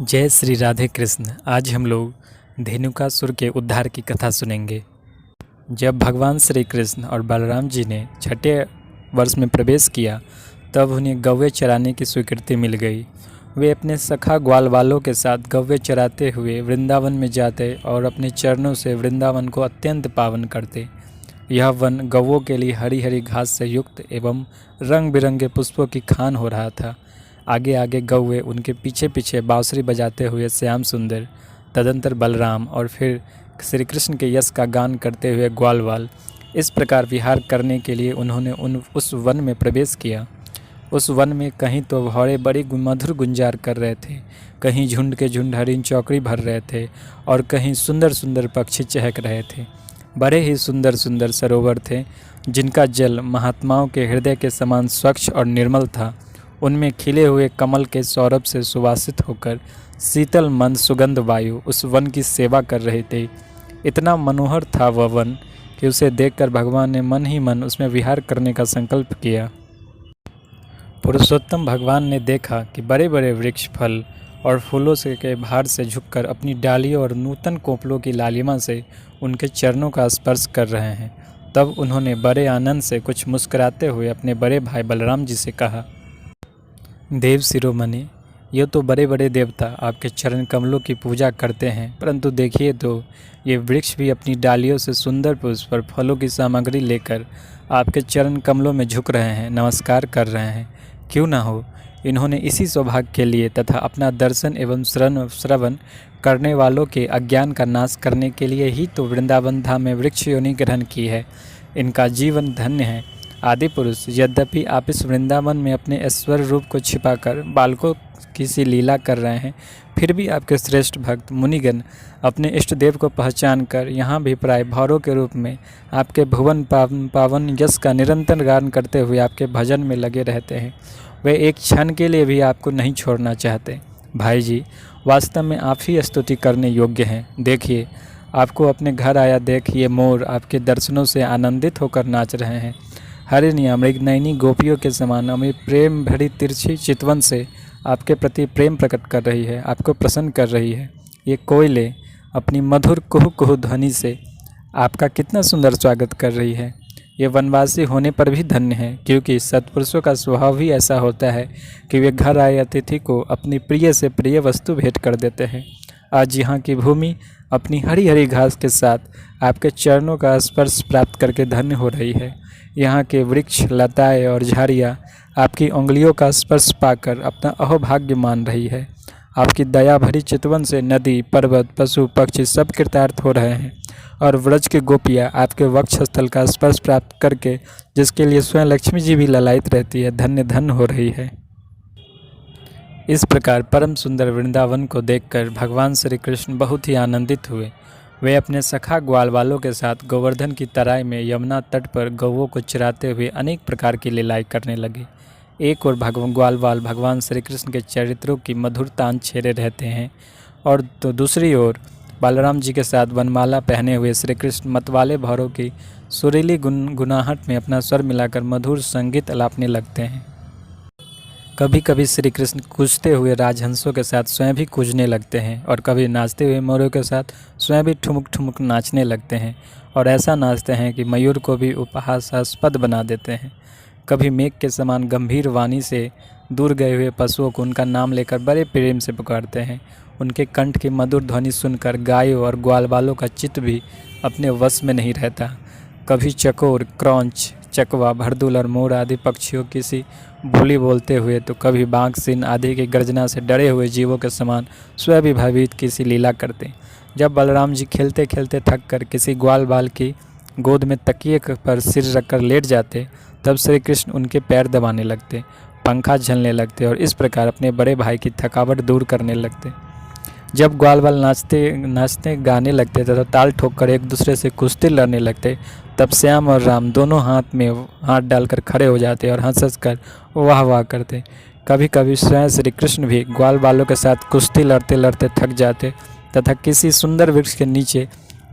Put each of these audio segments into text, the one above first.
जय श्री राधे कृष्ण। आज हम लोग धेनुकासुर के उद्धार की कथा सुनेंगे। जब भगवान श्री कृष्ण और बलराम जी ने छठे वर्ष में प्रवेश किया तब उन्हें गौवे चराने की स्वीकृति मिल गई। वे अपने सखा ग्वाल वालों के साथ गौवे चराते हुए वृंदावन में जाते और अपने चरणों से वृंदावन को अत्यंत पावन करते। यह वन गौवों के लिए हरी हरी घास से युक्त एवं रंग बिरंगे पुष्पों की खान हो रहा था। आगे आगे गौवे, उनके पीछे पीछे बांसुरी बजाते हुए श्याम सुंदर, तदंतर बलराम और फिर श्री कृष्ण के यश का गान करते हुए ग्वालवाल। इस प्रकार विहार करने के लिए उन्होंने उस वन में प्रवेश किया। उस वन में कहीं तो भौरे बड़ी मधुर गुंजार कर रहे थे, कहीं झुंड के झुंड हरिण चौकड़ी भर रहे थे और कहीं सुंदर सुंदर पक्षी चहक रहे थे। बड़े ही सुंदर सुंदर सरोवर थे जिनका जल महात्माओं के हृदय के समान स्वच्छ और निर्मल था। उनमें खिले हुए कमल के सौरभ से सुवासित होकर शीतल मंद सुगंध वायु उस वन की सेवा कर रहे थे। इतना मनोहर था वह वन कि उसे देखकर भगवान ने मन ही मन उसमें विहार करने का संकल्प किया। पुरुषोत्तम भगवान ने देखा कि बड़े बड़े वृक्ष फल और फूलों से के भार से झुककर अपनी डालियों और नूतन कोपलों की लालिमा से उनके चरणों का स्पर्श कर रहे हैं। तब उन्होंने बड़े आनंद से कुछ मुस्कुराते हुए अपने बड़े भाई बलराम जी से कहा, देव शिरोमणि, ये तो बड़े बड़े देवता आपके चरण कमलों की पूजा करते हैं, परंतु देखिए तो ये वृक्ष भी अपनी डालियों से सुंदर पुष्प और फलों की सामग्री लेकर आपके चरण कमलों में झुक रहे हैं, नमस्कार कर रहे हैं। क्यों ना हो, इन्होंने इसी सौभाग्य के लिए तथा अपना दर्शन एवं श्रवण करने वालों के अज्ञान का नाश करने के लिए ही तो वृंदावन धाम में वृक्ष योनि ग्रहण की है। इनका जीवन धन्य है। आदि पुरुष, यद्यपि आप इस वृंदावन में अपने ऐश्वर्य रूप को छिपाकर बालकों की सी लीला कर रहे हैं, फिर भी आपके श्रेष्ठ भक्त मुनिगण अपने इष्ट देव को पहचान कर यहाँ भी प्राय भौरों के रूप में आपके भुवन पावन यश का निरंतर गान करते हुए आपके भजन में लगे रहते हैं। वे एक क्षण के लिए भी आपको नहीं छोड़ना चाहते। भाई जी, वास्तव में आप ही स्तुति करने योग्य हैं। देखिए, आपको अपने घर आया देख ये मोर आपके दर्शनों से आनंदित होकर नाच रहे हैं। हरिणियाँ मृगनयनी गोपियों के समान हमें प्रेम भरी तिरछी चितवन से आपके प्रति प्रेम प्रकट कर रही है, आपको प्रसन्न कर रही है। ये कोयले अपनी मधुर कुहू कुहू ध्वनि से आपका कितना सुंदर स्वागत कर रही है। ये वनवासी होने पर भी धन्य है, क्योंकि सत्पुरुषों का स्वभाव ही ऐसा होता है कि वे घर आए अतिथि को अपनी प्रिय से प्रिय वस्तु भेंट कर देते हैं। आज यहाँ की भूमि अपनी हरी हरी घास के साथ आपके चरणों का स्पर्श प्राप्त करके धन्य हो रही है। यहाँ के वृक्ष, लताएं और झाड़ियाँ आपकी उंगलियों का स्पर्श पाकर अपना अहोभाग्य मान रही है। आपकी दया भरी चितवन से नदी, पर्वत, पशु, पक्षी सब कृतार्थ हो रहे हैं और व्रज की गोपियाँ आपके वक्षस्थल का स्पर्श प्राप्त करके, जिसके लिए स्वयं लक्ष्मी जी भी ललायित रहती है, धन्य धन्य हो रही है। इस प्रकार परम सुंदर वृंदावन को देखकर भगवान श्री कृष्ण बहुत ही आनंदित हुए। वे अपने सखा ग्वाल वालों के साथ गोवर्धन की तराई में यमुना तट पर गौवों को चराते हुए अनेक प्रकार की लीलाएं करने लगे। एक और ग्वालवाल भगवान श्री कृष्ण के चरित्रों की मधुर तान छेड़े रहते हैं और तो दूसरी ओर बलराम जी के साथ वनमाला पहने हुए श्री कृष्ण मतवाले भौरों की सुरीली गुनाहट में अपना स्वर मिलाकर मधुर संगीत अलापने लगते हैं। कभी कभी श्री कृष्ण कूजते हुए राजहंसों के साथ स्वयं भी कूजने लगते हैं और कभी नाचते हुए मोरों के साथ स्वयं भी ठुमुक ठुमुक नाचने लगते हैं और ऐसा नाचते हैं कि मयूर को भी उपहासास्पद बना देते हैं। कभी मेघ के समान गंभीर वाणी से दूर गए हुए पशुओं को उनका नाम लेकर बड़े प्रेम से पुकारते हैं। उनके कंठ की मधुर ध्वनि सुनकर गायों और ग्वाल वालों का चित्त भी अपने वश में नहीं रहता। कभी चकोर, क्रौंच, चकवा, भरदुल और मोर आदि पक्षियों किसी बोली बोलते हुए, तो कभी बाघ, सिंह आदि की गर्जना से डरे हुए जीवों के समान स्वयं भी भयभीत किसी लीला करते। जब बलराम जी खेलते खेलते थक कर किसी ग्वाल बाल की गोद में तकिए पर सिर रखकर लेट जाते, तब श्री कृष्ण उनके पैर दबाने लगते, पंखा झलने लगते और इस प्रकार अपने बड़े भाई की थकावट दूर करने लगते। जब ग्वाल बाल नाचते गाने लगते तथा ताल ठोक कर एक दूसरे से कुश्ती लड़ने लगते, तब श्याम और राम दोनों हाथ में हाथ डालकर खड़े हो जाते और हंस कर वाह वाह करते। कभी कभी स्वयं श्री कृष्ण भी ग्वाल बालों के साथ कुश्ती लड़ते लड़ते थक जाते तथा किसी सुंदर वृक्ष के नीचे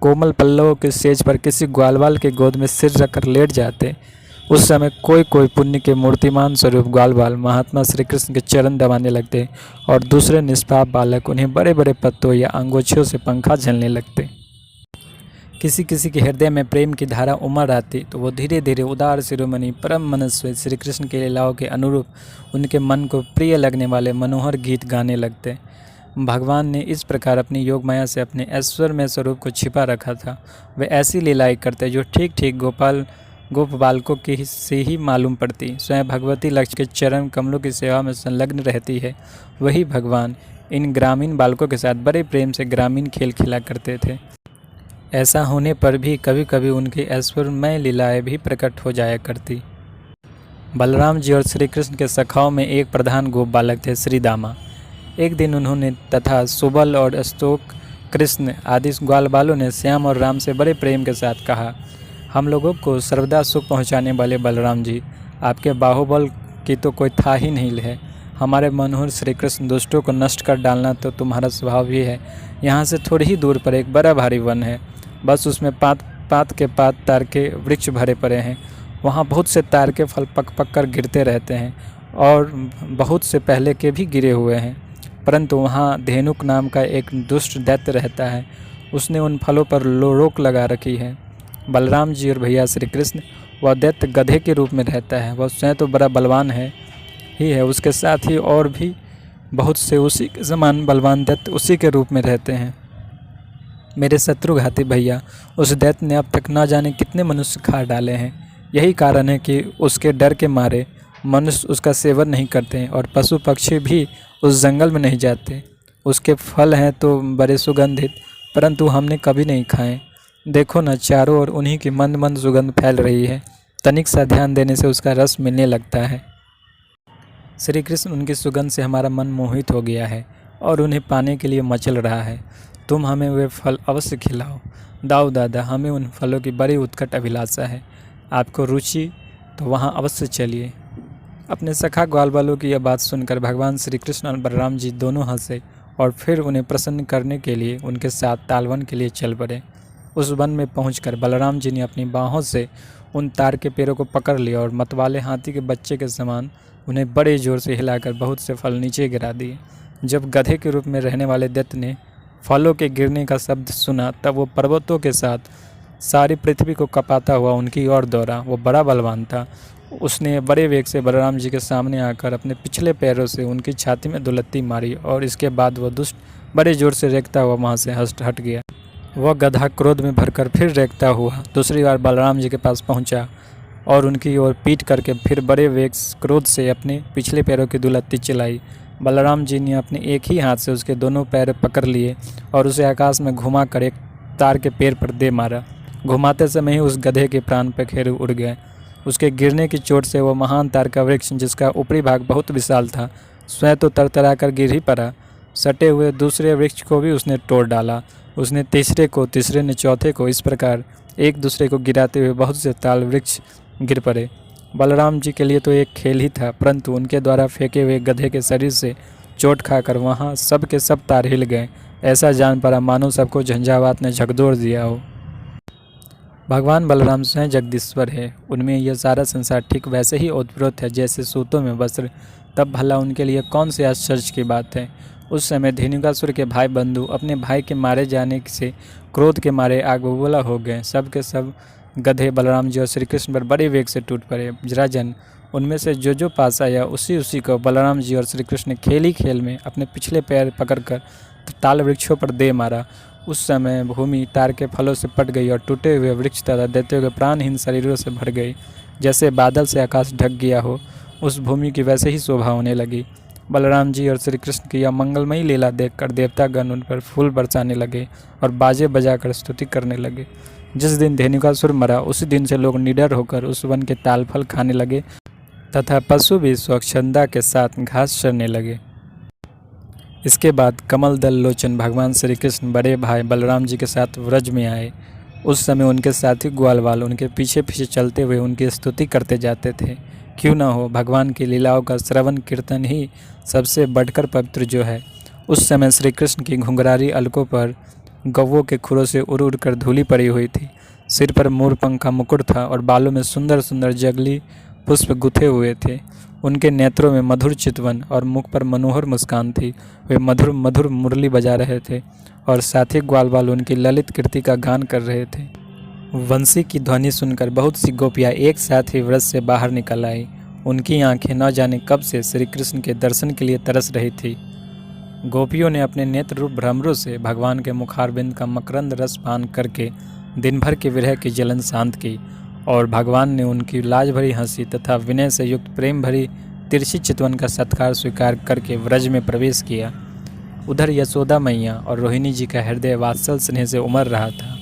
कोमल पल्लवों के सेज पर किसी ग्वाल बाल के गोद में सिर रखकर लेट जाते। उस समय कोई कोई पुण्य के मूर्तिमान स्वरूप ग्वाल बाल महात्मा श्री कृष्ण के चरण दबाने लगते और दूसरे निष्पाप बालक उन्हें बड़े बड़े पत्तों या अंगोछियों से पंखा झलने लगते। किसी किसी के हृदय में प्रेम की धारा उमड़ आती तो वो धीरे धीरे उदार शिरोमणि परम मनस्वी श्री कृष्ण के लीलाओं के अनुरूप उनके मन को प्रिय लगने वाले मनोहर गीत गाने लगते। भगवान ने इस प्रकार अपनी योग माया से अपने ऐश्वर्यमय स्वरूप को छिपा रखा था। वे ऐसी लीलाएं करते जो ठीक ठीक गोप बालकों की से ही मालूम पड़ती। स्वयं भगवती लक्ष्य के चरण कमलों की सेवा में संलग्न रहती है। वही भगवान इन ग्रामीण बालकों के साथ बड़े प्रेम से ग्रामीण खेल खेला करते थे। ऐसा होने पर भी कभी कभी उनकी ऐश्वर्यमय लीलाएं भी प्रकट हो जाया करती। बलराम जी और श्री कृष्ण के सखाओं में एक प्रधान गोप बालक थे, श्री दामा। एक दिन उन्होंने तथा सुबल और अस्तोक, कृष्ण आदि ग्वाल बालों ने श्याम और राम से बड़े प्रेम के साथ कहा, हम लोगों को सर्वदा सुख पहुंचाने वाले बलराम जी, आपके बाहुबल की तो कोई था ही नहीं है। हमारे मनोहर श्री कृष्ण दुष्टों को नष्ट कर डालना तो तुम्हारा स्वभाव ही है। यहाँ से थोड़ी ही दूर पर एक बड़ा भारी वन है, बस उसमें पात के तार के वृक्ष भरे पड़े हैं। वहाँ बहुत से तार के फल पक कर गिरते रहते हैं और बहुत से पहले के भी गिरे हुए हैं, परंतु वहाँ धेनुक नाम का एक दुष्ट दैत्य रहता है। उसने उन फलों पर रोक लगा रखी है। बलराम जी और भैया श्री कृष्ण, वह दैत्य गधे के रूप में रहता है। वह स्वयं तो बड़ा बलवान है, उसके साथ ही और भी बहुत से उसी के समान बलवान दैत्य उसी के रूप में रहते हैं। मेरे शत्रुघाती भैया, उस दैत्य ने अब तक ना जाने कितने मनुष्य खा डाले हैं। यही कारण है कि उसके डर के मारे मनुष्य उसका सेवन नहीं करते हैं और पशु पक्षी भी उस जंगल में नहीं जाते। उसके फल हैं तो बड़े सुगंधित, परंतु हमने कभी नहीं खाए। देखो न, चारों ओर उन्हीं की मंद मंद सुगंध फैल रही है। तनिक सा ध्यान देने से उसका रस मिलने लगता है। श्री कृष्ण, उनकी सुगंध से हमारा मन मोहित हो गया है और उन्हें पाने के लिए मचल रहा है। तुम हमें वे फल अवश्य खिलाओ। दाऊ दादा, हमें उन फलों की बड़ी उत्कट अभिलाषा है। आपको रुचि तो वहाँ अवश्य चलिए। अपने सखा ग्वाल बालों की यह बात सुनकर भगवान श्री कृष्ण और बलराम जी दोनों हंसे और फिर उन्हें प्रसन्न करने के लिए उनके साथ तालवन के लिए चल पड़े। उस वन में पहुंचकर बलराम जी ने अपनी बाहों से उन तार के पेड़ों को पकड़ लिया और मतवाले हाथी के बच्चे के समान उन्हें बड़े जोर से हिलाकर बहुत से फल नीचे गिरा दिए। जब गधे के रूप में रहने वाले दैत्य ने फलों के गिरने का शब्द सुना, तब वो पर्वतों के साथ सारी पृथ्वी को कपाता हुआ उनकी ओर दौड़ा। वो बड़ा बलवान था। उसने बड़े वेग से बलराम जी के सामने आकर अपने पिछले पैरों से उनकी छाती में दुलत्ती मारी और इसके बाद वह दुष्ट बड़े जोर से रेंगता हुआ वहाँ से हट गया। वह गधा क्रोध में भरकर फिर रेंगता हुआ दूसरी बार बलराम जी के पास पहुँचा और उनकी ओर पीट करके फिर बड़े वेग क्रोध से अपने पिछले पैरों की दुलत्ती चलाई। बलराम जी ने अपने एक ही हाथ से उसके दोनों पैर पकड़ लिए और उसे आकाश में घुमा कर एक तार के पेड़ पर दे मारा। घुमाते समय ही उस गधे के प्राण पखेरु उड़ गए। उसके गिरने की चोट से वह महान तार का वृक्ष, जिसका ऊपरी भाग बहुत विशाल था, स्वयं तो तरतरा कर गिर ही पड़ा। सटे हुए दूसरे वृक्ष को भी उसने तोड़ डाला। उसने तीसरे को, तीसरे ने चौथे को, इस प्रकार एक दूसरे को गिराते हुए बहुत से ताल वृक्ष गिर पड़े। बलराम जी के लिए तो एक खेल ही था, परंतु उनके द्वारा फेंके हुए गधे के शरीर से चोट खाकर वहाँ सब के सब तार हिल गए। ऐसा जान पड़ा मानो सबको झंझावात ने झकझोर दिया हो। भगवान बलराम स्वयं जगदीश्वर है। उनमें यह सारा संसार ठीक वैसे ही ओतप्रोत है जैसे सूतों में वस्त्र। तब भला उनके लिए कौन सी आश्चर्य की बात है। उस समय धेनुकासुर के भाई बंधु अपने भाई के मारे जाने से क्रोध के मारे आग बबूला हो गए। सब के सब गधे बलराम जी और श्री कृष्ण पर बड़े वेग से टूट पड़े। जराजन उनमें से जो पास आया उसी को बलराम जी और श्री कृष्ण ने खेल ही खेल में अपने पिछले पैर पकड़कर ताल वृक्षों पर दे मारा। उस समय भूमि तार के फलों से पट गई और टूटे हुए वृक्ष तथा दैत्यों के प्राणहीन शरीरों से भर गई। जैसे बादल से आकाश ढक गया हो, उस भूमि की वैसे ही शोभा होने लगी। बलराम जी और श्री कृष्ण की यह मंगलमयी लीला देखकर देवतागण उन पर फूल बरसाने लगे और बाजे बजाकर स्तुति करने लगे। जिस दिन धेनुकासुर मरा, उसी दिन से लोग निडर होकर उस वन के ताल फल खाने लगे तथा पशु भी स्वच्छंदा के साथ घास चरने लगे। इसके बाद कमल दल लोचन भगवान श्री कृष्ण बड़े भाई बलराम जी के साथ व्रज में आए। उस समय उनके साथी ग्वालवाल उनके पीछे पीछे चलते हुए उनकी स्तुति करते जाते थे। क्यों न हो, भगवान की लीलाओं का श्रवण कीर्तन ही सबसे बढ़कर पवित्र जो है। उस समय श्री कृष्ण की घुंघरारी अलकों पर गौवों के खुरों से उड़ उड़ कर धूली पड़ी हुई थी। सिर पर मोर पंख का मुकुट था और बालों में सुंदर सुंदर जंगली पुष्प गुथे हुए थे। उनके नेत्रों में मधुर चितवन और मुख पर मनोहर मुस्कान थी। वे मधुर मधुर मुरली बजा रहे थे और साथी ग्वाल बाल उनकी ललित कीर्ति का गान कर रहे थे। वंशी की ध्वनि सुनकर बहुत सी गोपियाँ एक साथ ही व्रत से बाहर निकल आई। उनकी आंखें न जाने कब से श्री कृष्ण के दर्शन के लिए तरस रही थी। गोपियों ने अपने नेत्र रूप भ्रमरों से भगवान के मुखारबिंद का मकरंद रस पान करके दिन भर के विरह की जलन शांत की और भगवान ने उनकी लाज भरी हंसी तथा विनय से युक्त प्रेम भरी तिरछी चितवन का सत्कार स्वीकार करके व्रज में प्रवेश किया। उधर यशोदा मैया और रोहिणी जी का हृदय वात्सल स्नेह से उमड़ रहा था।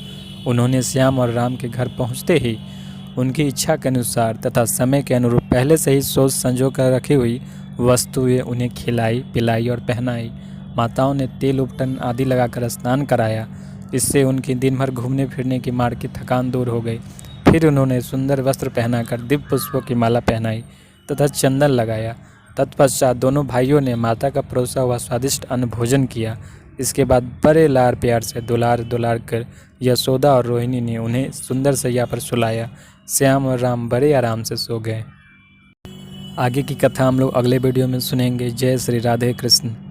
उन्होंने श्याम और राम के घर पहुंचते ही उनकी इच्छा के अनुसार तथा समय के अनुरूप पहले से ही सोच संजो कर रखी हुई वस्तुएं उन्हें खिलाई, पिलाई और पहनाई। माताओं ने तेल उपटन आदि लगाकर स्नान कराया। इससे उनकी दिन भर घूमने फिरने की मार्ग की थकान दूर हो गई। फिर उन्होंने सुंदर वस्त्र पहनाकर दिव्य पुष्पों की माला पहनाई तथा चंदन लगाया। तत्पश्चात दोनों भाइयों ने माता का परोसा हुआ स्वादिष्ट अन्न भोजन किया। इसके बाद बड़े लाड़ प्यार से दुलार दुलार कर यशोदा और रोहिणी ने उन्हें सुंदर सैया पर सुलाया। श्याम और राम बड़े आराम से सो गए। आगे की कथा हम लोग अगले वीडियो में सुनेंगे। जय श्री राधे कृष्ण।